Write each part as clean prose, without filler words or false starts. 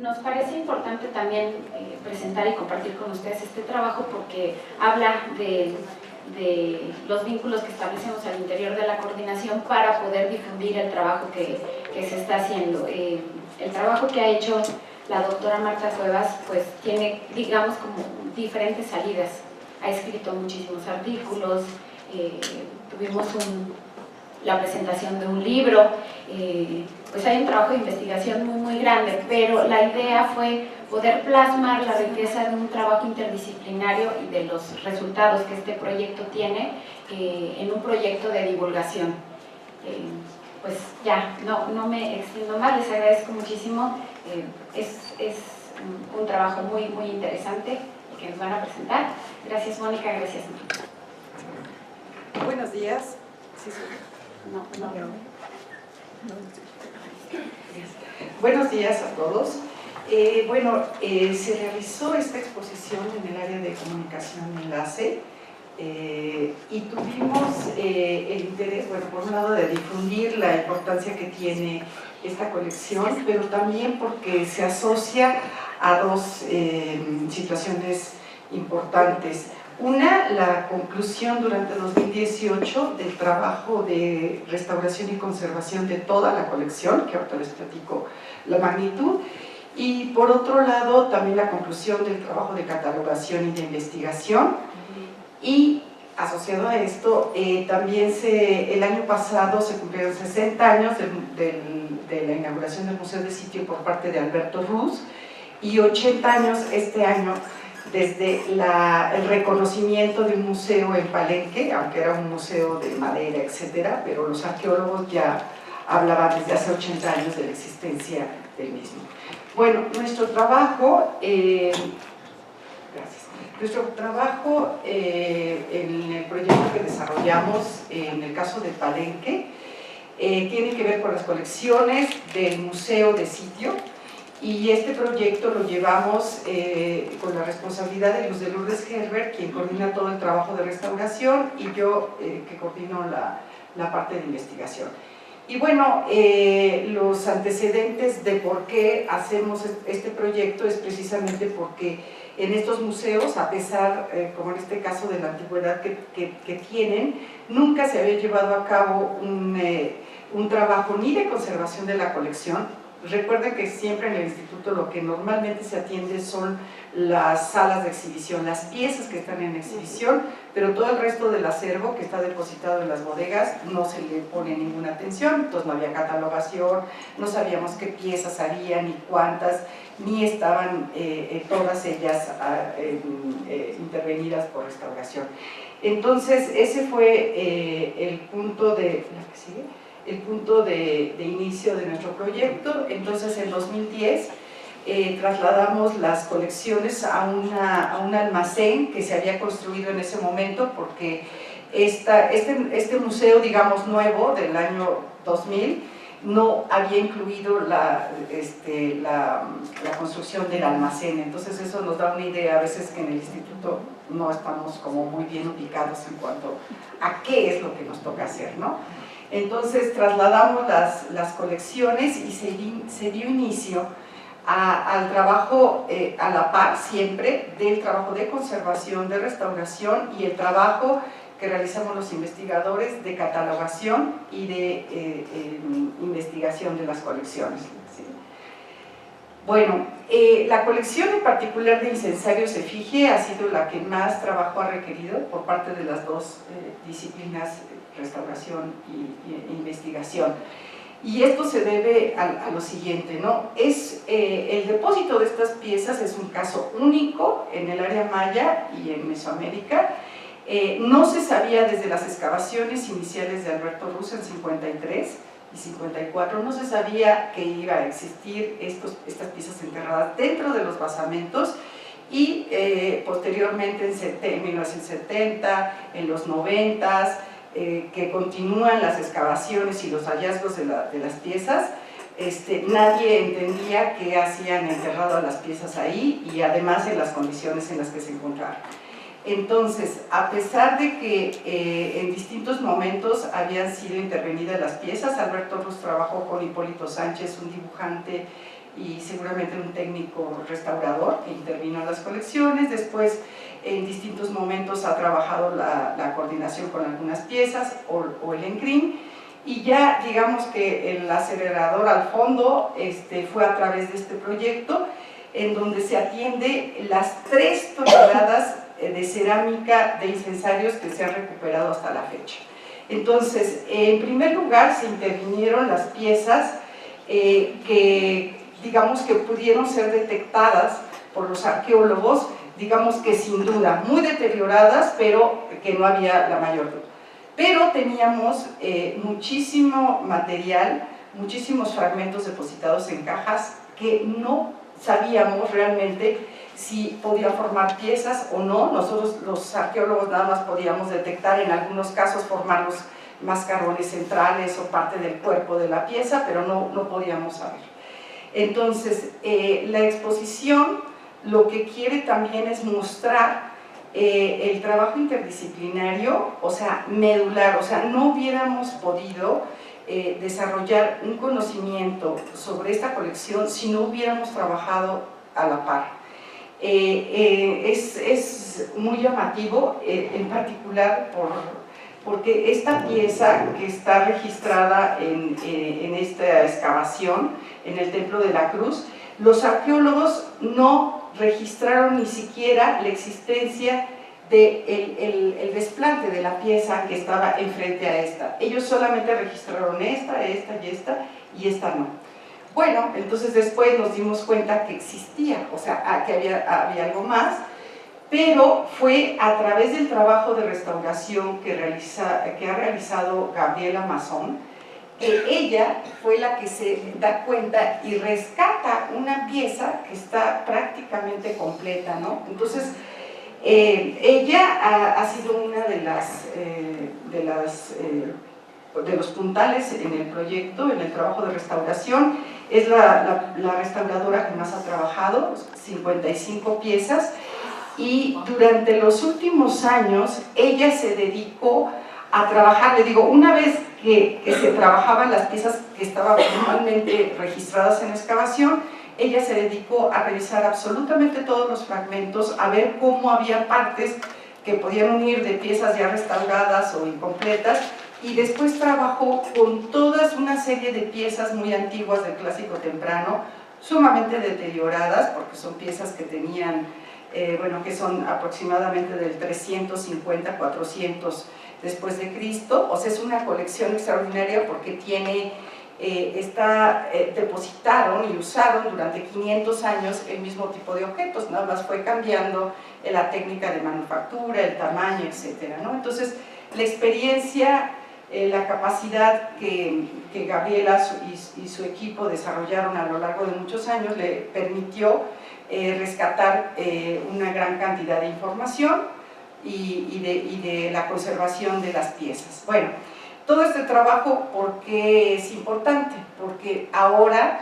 nos parece importante también presentar y compartir con ustedes este trabajo porque habla de los vínculos que establecemos al interior de la coordinación para poder difundir el trabajo que se está haciendo. El trabajo que ha hecho la doctora Marta Cuevas pues tiene, digamos, como diferentes salidas. Ha escrito muchísimos artículos, tuvimos la presentación de un libro, pues hay un trabajo de investigación muy grande, pero la idea fue poder plasmar la riqueza de un trabajo interdisciplinario y de los resultados que este proyecto tiene en un proyecto de divulgación. Pues ya, no me extiendo más, les agradezco muchísimo, es un trabajo muy interesante que nos van a presentar. Gracias Mónica, gracias. Buenos días. Sí, sí. Buenos días a todos. Se realizó esta exposición en el área de comunicación enlace y tuvimos el interés, por un lado, de difundir la importancia que tiene esta colección, pero también porque se asocia a dos situaciones importantes. Una, la conclusión durante 2018 del trabajo de restauración y conservación de toda la colección, que ahorita les platico la magnitud, y por otro lado también la conclusión del trabajo de catalogación y de investigación. Y asociado a esto, también el año pasado se cumplieron 60 años de la inauguración del Museo de Sitio por parte de Alberto Ruz y 80 años este año desde el reconocimiento de un museo en Palenque, aunque era un museo de madera, etcétera, pero los arqueólogos ya hablaban desde hace 80 años de la existencia del mismo. Bueno, nuestro trabajo, en el proyecto que desarrollamos en el caso de Palenque, tiene que ver con las colecciones del Museo de Sitio, y este proyecto lo llevamos con la responsabilidad de Luz de Lourdes Herbert, quien coordina todo el trabajo de restauración, y yo que coordino la parte de investigación. Y bueno, los antecedentes de por qué hacemos este proyecto es precisamente porque en estos museos, a pesar, como en este caso, de la antigüedad que tienen, nunca se había llevado a cabo un trabajo ni de conservación de la colección. Recuerden que siempre en el instituto lo que normalmente se atiende son las salas de exhibición, las piezas que están en exhibición, pero todo el resto del acervo que está depositado en las bodegas no se le pone ninguna atención, entonces no había catalogación, no sabíamos qué piezas harían ni cuántas, ni estaban todas ellas intervenidas por restauración. Entonces ese fue el punto de... ¿La que sigue? El punto de inicio de nuestro proyecto. Entonces en 2010 trasladamos las colecciones a un almacén que se había construido en ese momento, porque este museo, digamos, nuevo del año 2000 no había incluido la construcción del almacén. Entonces eso nos da una idea a veces que en el instituto no estamos como muy bien ubicados en cuanto a qué es lo que nos toca hacer, ¿no? Entonces trasladamos las colecciones y se dio inicio al trabajo a la par siempre del trabajo de conservación, de restauración y el trabajo que realizamos los investigadores de catalogación y de investigación de las colecciones. ¿Sí? Bueno, la colección en particular de incensarios efigie ha sido la que más trabajo ha requerido por parte de las dos disciplinas, restauración e investigación. Y esto se debe a lo siguiente, ¿no? El depósito de estas piezas es un caso único en el área maya y en Mesoamérica. No se sabía desde las excavaciones iniciales de Alberto Ruz en 53 y 54, no se sabía que iba a existir estas piezas enterradas dentro de los basamentos, y posteriormente en 1970, en los 90s, que continúan las excavaciones y los hallazgos de las piezas, nadie entendía qué hacían enterrado las piezas ahí, y además en las condiciones en las que se encontraban. Entonces, a pesar de que en distintos momentos habían sido intervenidas las piezas, Alberto Ruz trabajó con Hipólito Sánchez, un dibujante y seguramente un técnico restaurador que intervino en las colecciones. Después, en distintos momentos ha trabajado la coordinación con algunas piezas o el ENCRIM, y ya digamos que el acelerador al fondo fue a través de este proyecto, en donde se atiende las 3 toneladas de cerámica de incensarios que se han recuperado hasta la fecha. Entonces, en primer lugar se intervinieron las piezas que digamos que pudieron ser detectadas por los arqueólogos, digamos que sin duda, muy deterioradas, pero que no había la mayor duda. Pero teníamos muchísimo material, muchísimos fragmentos depositados en cajas que no sabíamos realmente si podía formar piezas o no. Nosotros los arqueólogos nada más podíamos detectar en algunos casos formar los mascarones centrales o parte del cuerpo de la pieza, pero no podíamos saber. Entonces, la exposición lo que quiere también es mostrar el trabajo interdisciplinario, o sea, medular, o sea, no hubiéramos podido desarrollar un conocimiento sobre esta colección si no hubiéramos trabajado a la par. Es muy llamativo, en particular porque esta pieza que está registrada en esta excavación, en el Templo de la Cruz, los arqueólogos no registraron ni siquiera la existencia del desplante de la pieza que estaba enfrente a esta. Ellos solamente registraron esta y esta no. Bueno, entonces después nos dimos cuenta que existía, o sea, que había algo más, pero fue a través del trabajo de restauración que ha realizado Gabriela Mazón, que ella fue la que se da cuenta y rescata una pieza que está prácticamente completa, ¿no? Entonces, ella ha sido una de los puntales en el proyecto, en el trabajo de restauración. Es la restauradora que más ha trabajado, 55 piezas, y durante los últimos años ella se dedicó a trabajar, le digo, una vez que se trabajaban las piezas que estaban formalmente registradas en excavación, ella se dedicó a revisar absolutamente todos los fragmentos, a ver cómo había partes que podían unir de piezas ya restauradas o incompletas, y después trabajó con toda una serie de piezas muy antiguas del Clásico Temprano, sumamente deterioradas, porque son piezas que tenían, bueno, que son aproximadamente del 350, 400 después de Cristo. O sea, es una colección extraordinaria porque tiene, depositaron y usaron durante 500 años el mismo tipo de objetos, nada más fue cambiando la técnica de manufactura, el tamaño, etcétera, ¿no? Entonces, la experiencia, la capacidad que Gabriela y su equipo desarrollaron a lo largo de muchos años le permitió rescatar una gran cantidad de información y de la conservación de las piezas. Bueno, todo este trabajo, ¿por qué es importante? Porque ahora,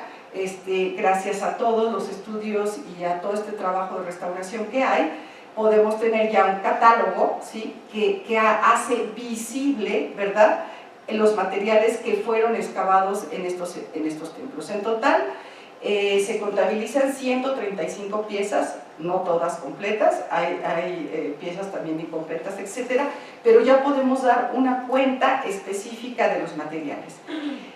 gracias a todos los estudios y a todo este trabajo de restauración que hay, podemos tener ya un catálogo, ¿sí?, que hace visible, ¿verdad?, los materiales que fueron excavados en estos templos. En total, se contabilizan 135 piezas, no todas completas, hay piezas también incompletas, etcétera, pero ya podemos dar una cuenta específica de los materiales.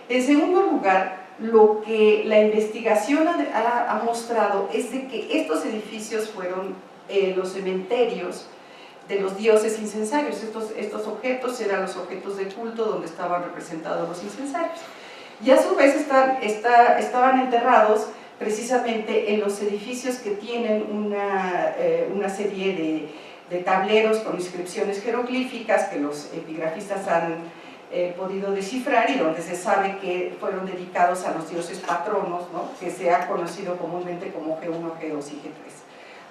En segundo lugar, lo que la investigación ha mostrado es de que estos edificios fueron los cementerios de los dioses incensarios. Estos objetos eran los objetos de culto donde estaban representados los incensarios, y a su vez estaban enterrados precisamente en los edificios que tienen una serie de tableros con inscripciones jeroglíficas que los epigrafistas han podido descifrar, y donde se sabe que fueron dedicados a los dioses patronos, ¿no?, que se ha conocido comúnmente como G1, G2 y G3.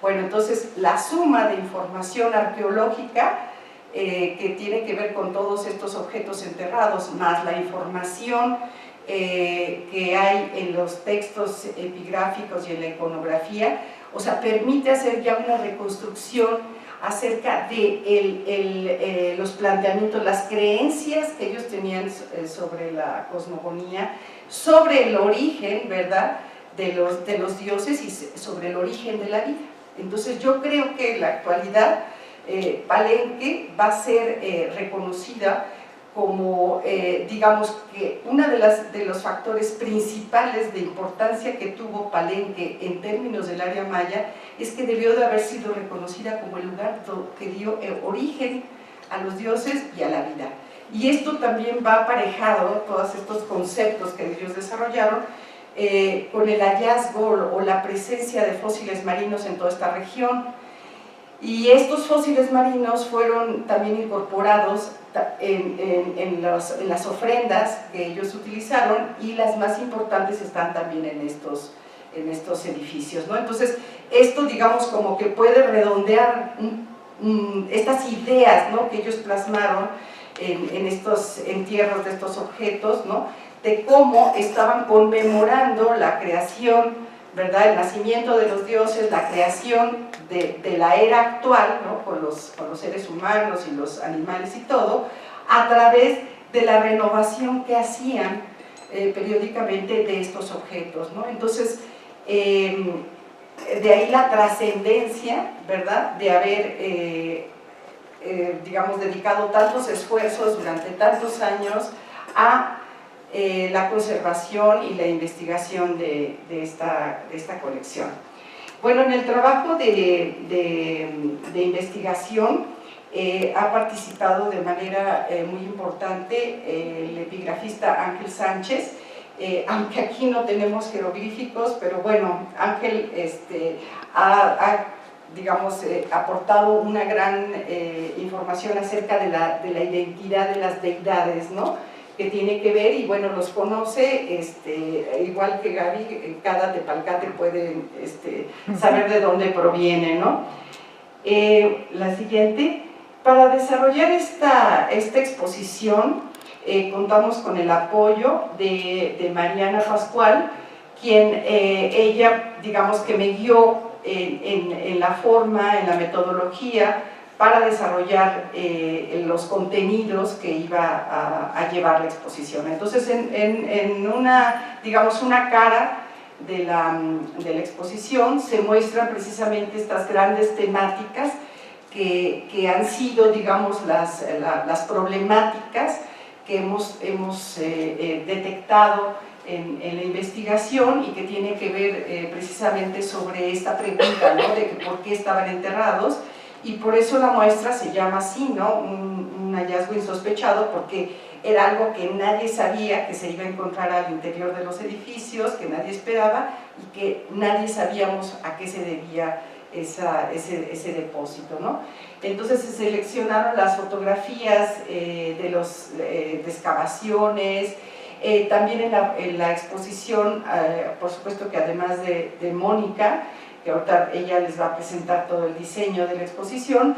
Bueno, entonces la suma de información arqueológica que tiene que ver con todos estos objetos enterrados, más la información que hay en los textos epigráficos y en la iconografía, o sea, permite hacer ya una reconstrucción acerca de los planteamientos, las creencias que ellos tenían sobre la cosmogonía, sobre el origen, ¿verdad?, de los dioses y sobre el origen de la vida. Entonces yo creo que en la actualidad Palenque va a ser reconocida como, digamos que uno de los factores principales de importancia que tuvo Palenque en términos del área maya es que debió de haber sido reconocida como el lugar que dio origen a los dioses y a la vida. Y esto también va aparejado, todos estos conceptos que ellos desarrollaron, con el hallazgo o la presencia de fósiles marinos en toda esta región. Y estos fósiles marinos fueron también incorporados en las ofrendas que ellos utilizaron, y las más importantes están también en estos edificios, ¿no? Entonces, esto, digamos, como que puede redondear estas ideas, ¿no?, que ellos plasmaron en estos entierros de estos objetos, ¿no?, de cómo estaban conmemorando la creación, ¿verdad?, el nacimiento de los dioses, la creación de la era actual, ¿no?, con los seres humanos y los animales y todo, a través de la renovación que hacían periódicamente de estos objetos, ¿no? Entonces, de ahí la trascendencia, ¿verdad?, de haber, digamos, dedicado tantos esfuerzos durante tantos años a la conservación y la investigación de esta colección. Bueno, en el trabajo de investigación ha participado de manera muy importante el epigrafista Ángel Sánchez, aunque aquí no tenemos jeroglíficos, pero bueno, Ángel ha digamos, aportado una gran información acerca de la identidad de las deidades, ¿no?, que tiene que ver, y bueno, los conoce, igual que Gaby, cada tepalcate puede saber de dónde proviene, ¿no? La siguiente. Para desarrollar esta exposición contamos con el apoyo de Mariana Pascual, quien ella, digamos, que me guió en la forma, en la metodología para desarrollar los contenidos que iba a llevar la exposición. Entonces, en una, digamos, una cara de la exposición se muestran precisamente estas grandes temáticas que han sido, digamos, las problemáticas que hemos detectado en la investigación, y que tiene que ver precisamente sobre esta pregunta, ¿no?, de que por qué estaban enterrados, y por eso la muestra se llama así, ¿no?, un hallazgo insospechado, porque era algo que nadie sabía que se iba a encontrar al interior de los edificios, que nadie esperaba, y que nadie sabíamos a qué se debía ese depósito, ¿no? Entonces se seleccionaron las fotografías de excavaciones. También en la exposición, por supuesto que además de Mónica, que ahorita ella les va a presentar todo el diseño de la exposición,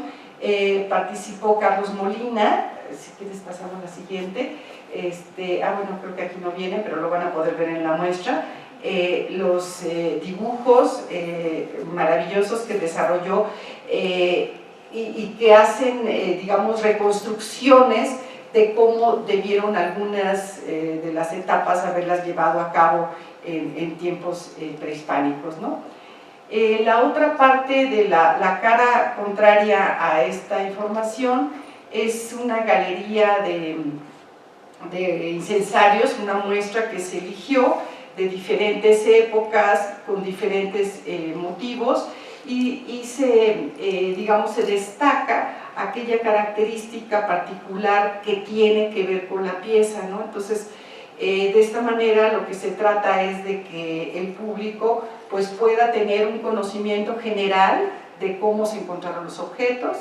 participó Carlos Molina. Si quieres pasamos a la siguiente. Bueno, creo que aquí no viene, pero lo van a poder ver en la muestra. Los dibujos maravillosos que desarrolló y que hacen, digamos, reconstrucciones de cómo debieron algunas de las etapas haberlas llevado a cabo en tiempos prehispánicos, ¿no? La otra parte de la cara contraria a esta información es una galería de incensarios, una muestra que se eligió de diferentes épocas, con diferentes motivos, y digamos, se destaca aquella característica particular que tiene que ver con la pieza, ¿no? Entonces, de esta manera lo que se trata es de que el público pues pueda tener un conocimiento general de cómo se encontraron los objetos,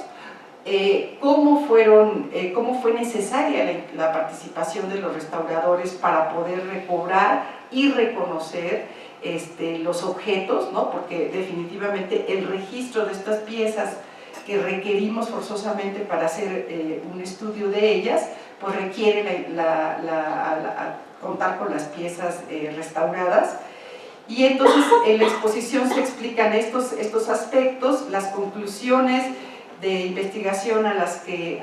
cómo fue necesaria la participación de los restauradores para poder recobrar y reconocer los objetos, ¿no? Porque definitivamente el registro de estas piezas que requerimos forzosamente para hacer un estudio de ellas, pues requiere contar con las piezas restauradas. Y entonces en la exposición se explican estos aspectos, las conclusiones de investigación a las que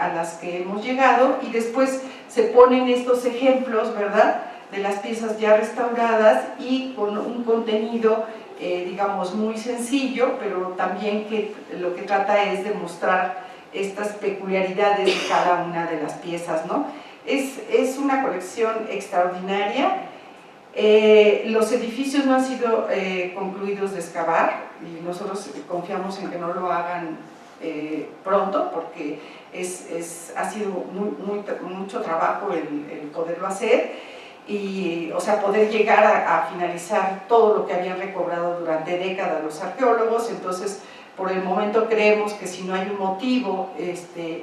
hemos llegado, y después se ponen estos ejemplos, ¿verdad?, de las piezas ya restauradas y con un contenido, digamos, muy sencillo, pero también que lo que trata es de mostrar estas peculiaridades de cada una de las piezas, ¿no? Es una colección extraordinaria. Los edificios no han sido concluidos de excavar y nosotros confiamos en que no lo hagan pronto, porque ha sido mucho trabajo el poderlo hacer y, o sea, poder llegar a finalizar todo lo que habían recobrado durante décadas los arqueólogos. Entonces, por el momento creemos que si no hay un motivo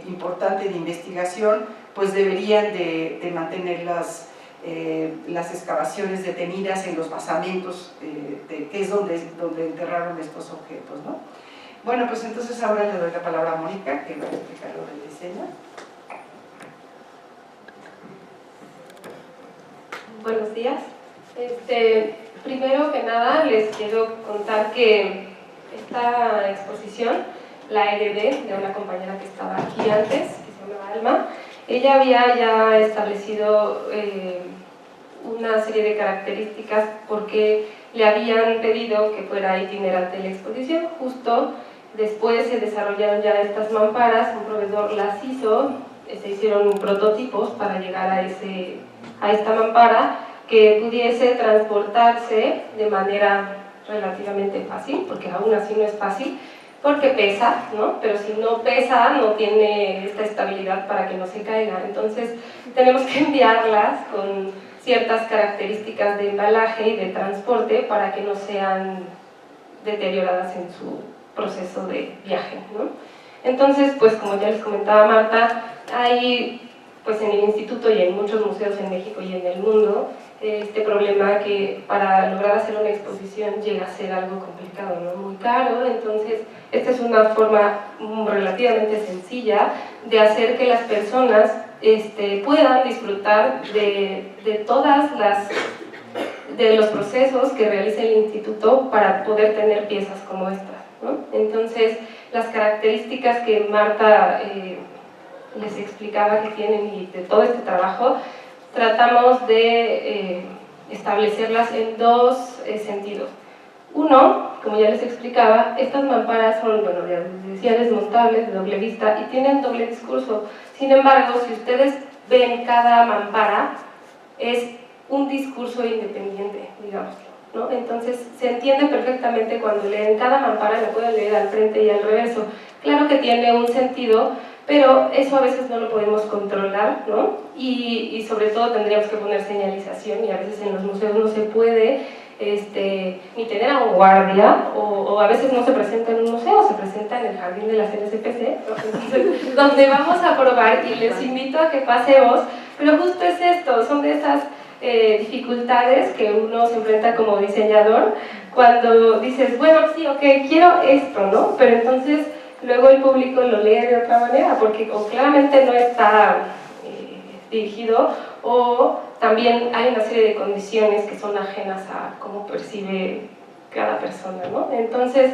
importante de investigación, pues deberían de mantener las excavaciones detenidas en los basamentos, que es donde enterraron estos objetos, ¿no? Bueno, pues entonces ahora le doy la palabra a Mónica, que va a explicar lo del diseño. Buenos días. Primero que nada les quiero contar que esta exposición la heredé de una compañera que estaba aquí antes, que se llama Alma. Ella había ya establecido una serie de características porque le habían pedido que fuera itinerante la exposición. Justo después se desarrollaron ya estas mamparas, un proveedor las hizo, se hicieron prototipos para llegar a esta mampara que pudiese transportarse de manera relativamente fácil, porque aún así no es fácil, porque pesa, ¿no? Pero si no pesa, no tiene esta estabilidad para que no se caiga. Entonces, tenemos que enviarlas con ciertas características de embalaje y de transporte para que no sean deterioradas en su proceso de viaje, ¿no? Entonces, pues como ya les comentaba Marta, hay pues en el instituto y en muchos museos en México y en el mundo este problema que para lograr hacer una exposición llega a ser algo complicado, ¿no? Muy caro. Entonces esta es una forma relativamente sencilla de hacer que las personas puedan disfrutar de los procesos que realiza el instituto para poder tener piezas como estas, ¿no? Entonces las características que Marta les explicaba que tienen y de todo este trabajo, tratamos de establecerlas en dos sentidos. Uno, como ya les explicaba, estas mamparas son, bueno, ya les decía, desmontables, de doble vista y tienen doble discurso. Sin embargo, si ustedes ven cada mampara, es un discurso independiente, digámoslo, ¿no? Entonces se entiende perfectamente cuando leen cada mampara, la pueden leer al frente y al reverso. Claro que tiene un sentido, pero eso a veces no lo podemos controlar, ¿no? Y sobre todo tendríamos que poner señalización y a veces en los museos no se puede ni tener a un guardia o a veces no se presenta en un museo, se presenta en el jardín de la CNSPC, ¿no? Entonces, donde vamos a probar y les invito a que pasemos, pero justo es esto, son de esas dificultades que uno se enfrenta como diseñador cuando dices, bueno, sí, ok, quiero esto, ¿no? Pero entonces luego el público lo lee de otra manera porque o claramente no está dirigido o también hay una serie de condiciones que son ajenas a cómo percibe cada persona, ¿no? Entonces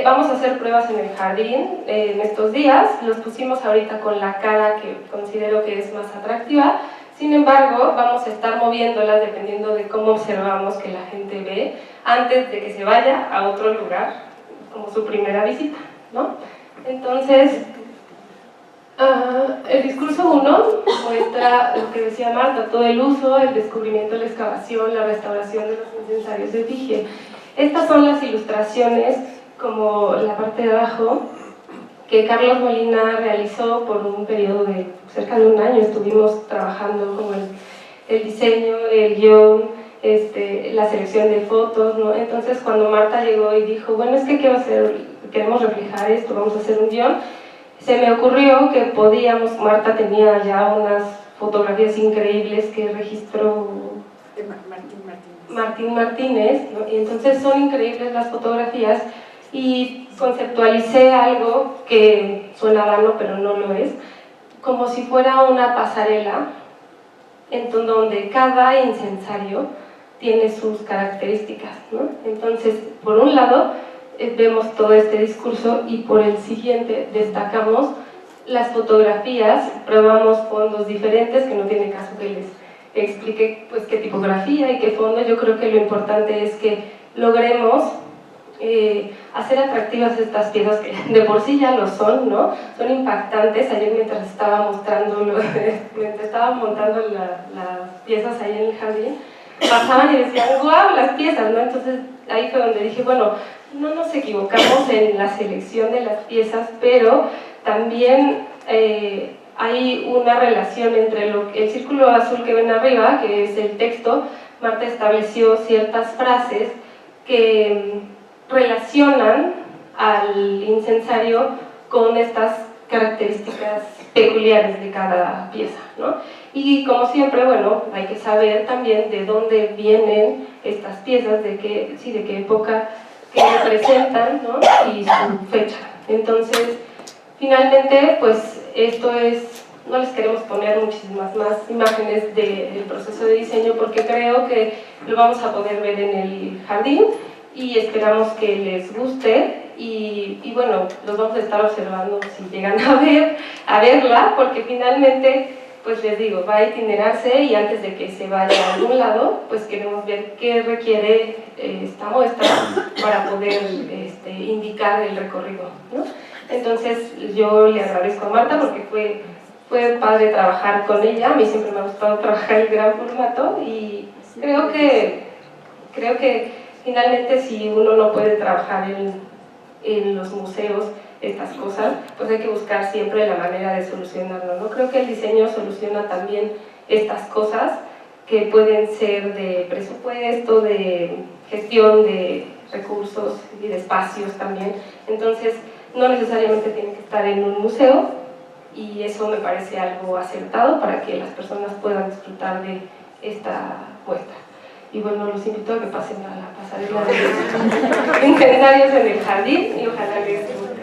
vamos a hacer pruebas en el jardín en estos días, los pusimos ahorita con la cara que considero que es más atractiva. Sin embargo, vamos a estar moviéndolas dependiendo de cómo observamos que la gente ve antes de que se vaya a otro lugar como su primera visita, ¿no? Entonces, el discurso 1 muestra lo que decía Marta, todo el uso, el descubrimiento, la excavación, la restauración de los incensarios de Efigie. Estas son las ilustraciones, como la parte de abajo, que Carlos Molina realizó por un periodo de cerca de un año. Estuvimos trabajando como el diseño, el guión, la selección de fotos, ¿no? Entonces cuando Marta llegó y dijo, bueno, es que queremos reflejar esto, vamos a hacer un guión, se me ocurrió que podíamos, Marta tenía ya unas fotografías increíbles que registró Martín Martínez, ¿no? Y entonces son increíbles las fotografías y conceptualicé algo que suena vano pero no lo es, como si fuera una pasarela en donde cada incensario tiene sus características, ¿no? Entonces, por un lado vemos todo este discurso y por el siguiente destacamos las fotografías, probamos fondos diferentes, que no tiene caso que les expliqué pues qué tipografía y qué fondo. Yo creo que lo importante es que logremos hacer atractivas estas piezas que de por sí ya lo son, ¿no? Son impactantes. Ayer mientras estaba mientras estaba montando las piezas ahí en el jardín, pasaban y decían, ¡guau! Las piezas, ¿no? Entonces ahí fue donde dije, bueno, no nos equivocamos en la selección de las piezas, pero también hay una relación entre el círculo azul que ven arriba, que es el texto. Marta estableció ciertas frases que relacionan al incensario con estas características peculiares de cada pieza, ¿no? Y como siempre, bueno, hay que saber también de dónde vienen estas piezas, de qué época que representan, ¿no? Y su fecha. Entonces, finalmente, pues esto es, no les queremos poner muchísimas más imágenes del proceso de diseño porque creo que lo vamos a poder ver en el jardín y esperamos que les guste y bueno, los vamos a estar observando si llegan a verla, porque finalmente, pues les digo, va a itinerarse y antes de que se vaya a algún lado, pues queremos ver qué requiere esta muestra para poder indicar el recorrido, ¿no? Entonces yo le agradezco a Marta porque fue padre trabajar con ella. A mí siempre me ha gustado trabajar el gran formato y creo que finalmente si uno no puede trabajar en los museos estas cosas, pues hay que buscar siempre la manera de solucionarlo, ¿no? Creo que el diseño soluciona también estas cosas que pueden ser de presupuesto, de gestión de recursos y de espacios también. Entonces, no necesariamente tiene que estar en un museo y eso me parece algo acertado para que las personas puedan disfrutar de esta muestra. Y bueno, los invito a que pasen a la pasarela de incensarios en el jardín y ojalá les guste.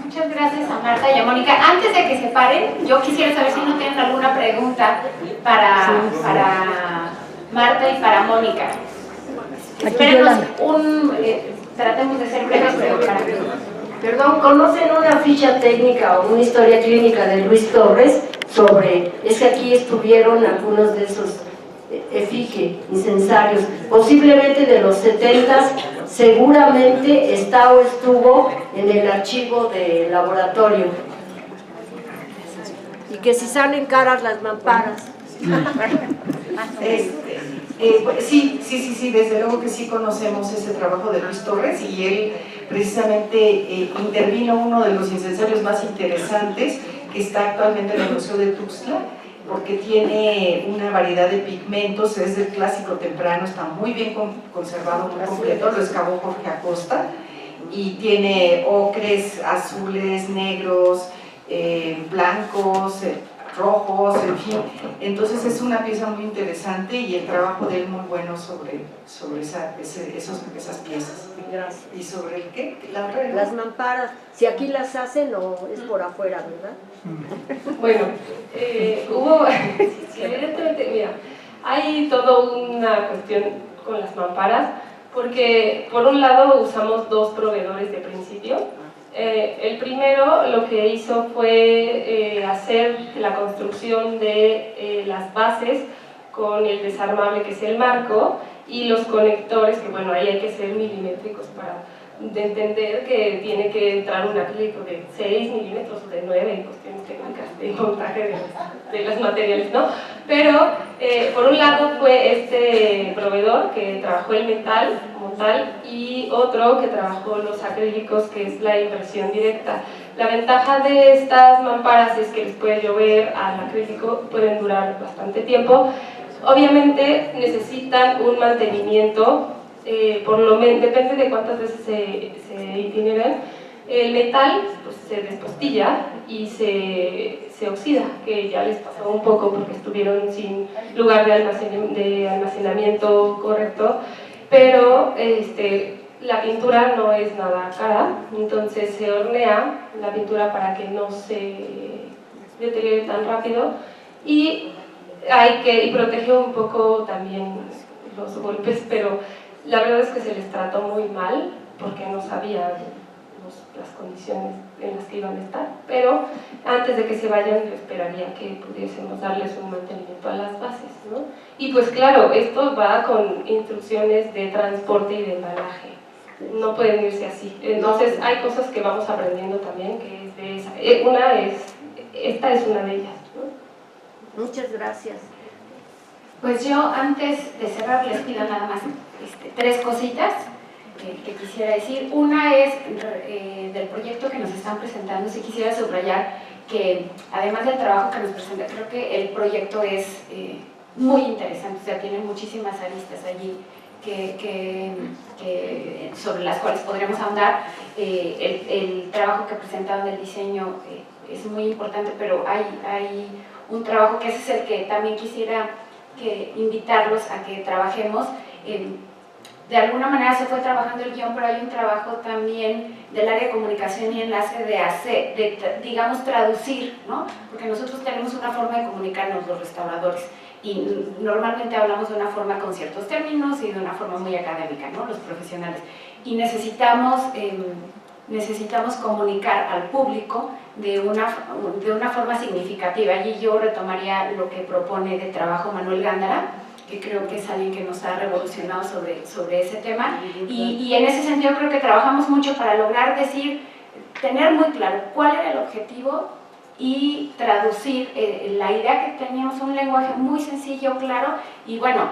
Muchas gracias a Marta y a Mónica. Antes de que se paren, yo quisiera saber si no tienen alguna pregunta para Marta y para Mónica. Espérenos tratemos de ser breves, pero para... Perdón, ¿conocen una ficha técnica o una historia clínica de Luis Torres sobre, es que aquí estuvieron algunos de esos efigie, incensarios, posiblemente de los 70s, seguramente está o estuvo en el archivo del laboratorio? Y que si salen caras las mamparas. Sí, desde luego que sí conocemos ese trabajo de Luis Torres y él precisamente intervino uno de los incensarios más interesantes que está actualmente en el Museo de Tuxtla, porque tiene una variedad de pigmentos, es del clásico temprano, está muy bien conservado, muy completo, lo excavó Jorge Acosta y tiene ocres, azules, negros, blancos, rojos, en fin. Entonces es una pieza muy interesante y el trabajo de él muy bueno sobre esas piezas. Gracias. ¿Y sobre el qué? Las mamparas, si aquí las hacen o es por afuera, ¿verdad? Bueno, evidentemente, mira, hay toda una cuestión con las mamparas, porque por un lado usamos dos proveedores de principio. El primero lo que hizo fue hacer la construcción de las bases con el desarmable que es el marco y los conectores, que bueno, ahí hay que ser milimétricos para entender que tiene que entrar un acrílico de 6 milímetros o de 9 en cuestiones técnicas de montaje de los materiales, ¿no? Pero por un lado fue este proveedor que trabajó el metal como tal y otro que trabajó los acrílicos, que es la impresión directa. La ventaja de estas mamparas es que les puede llover al acrílico, pueden durar bastante tiempo. Obviamente necesitan un mantenimiento, por lo menos, depende de cuántas veces se itineran. El metal pues, se despostilla y se oxida, que ya les pasó un poco porque estuvieron sin lugar de almacenamiento correcto, pero la pintura no es nada cara, entonces se hornea la pintura para que no se deteriore tan rápido y protege un poco también los golpes, pero la verdad es que se les trató muy mal porque no sabían las condiciones en las que iban a estar, pero antes de que se vayan yo esperaría que pudiésemos darles un mantenimiento a las bases, ¿no? Y pues claro, esto va con instrucciones de transporte y de embalaje, no pueden irse así, entonces hay cosas que vamos aprendiendo también, que es de esa, esta es una de ellas, ¿no? Muchas gracias. Pues yo antes de cerrar les pido nada más 3 cositas que quisiera decir. Una es del proyecto que nos están presentando. Sí quisiera subrayar que además del trabajo que nos presenta, creo que el proyecto es muy interesante, o sea, tiene muchísimas aristas allí sobre las cuales podríamos ahondar. El trabajo que presentaron del diseño es muy importante, pero hay un trabajo que ese es el que también quisiera invitarlos a que trabajemos. De alguna manera se fue trabajando el guión, pero hay un trabajo también del área de comunicación y enlace digamos, traducir, ¿no? Porque nosotros tenemos una forma de comunicarnos los restauradores y normalmente hablamos de una forma con ciertos términos y de una forma muy académica, ¿no? Los profesionales. Y necesitamos comunicar al público de una forma significativa. Allí yo retomaría lo que propone de trabajo Manuel Gándara, que creo que es alguien que nos ha revolucionado sobre ese tema, y en ese sentido creo que trabajamos mucho para lograr tener muy claro cuál era el objetivo y traducir la idea que teníamos, un lenguaje muy sencillo, claro, y bueno,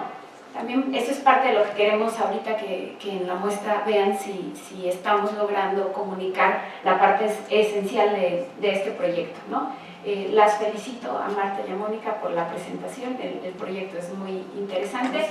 también eso es parte de lo que queremos ahorita, que en la muestra vean si estamos logrando comunicar la parte esencial de este proyecto, ¿no? Las felicito a Marta y a Mónica por la presentación, el proyecto es muy interesante.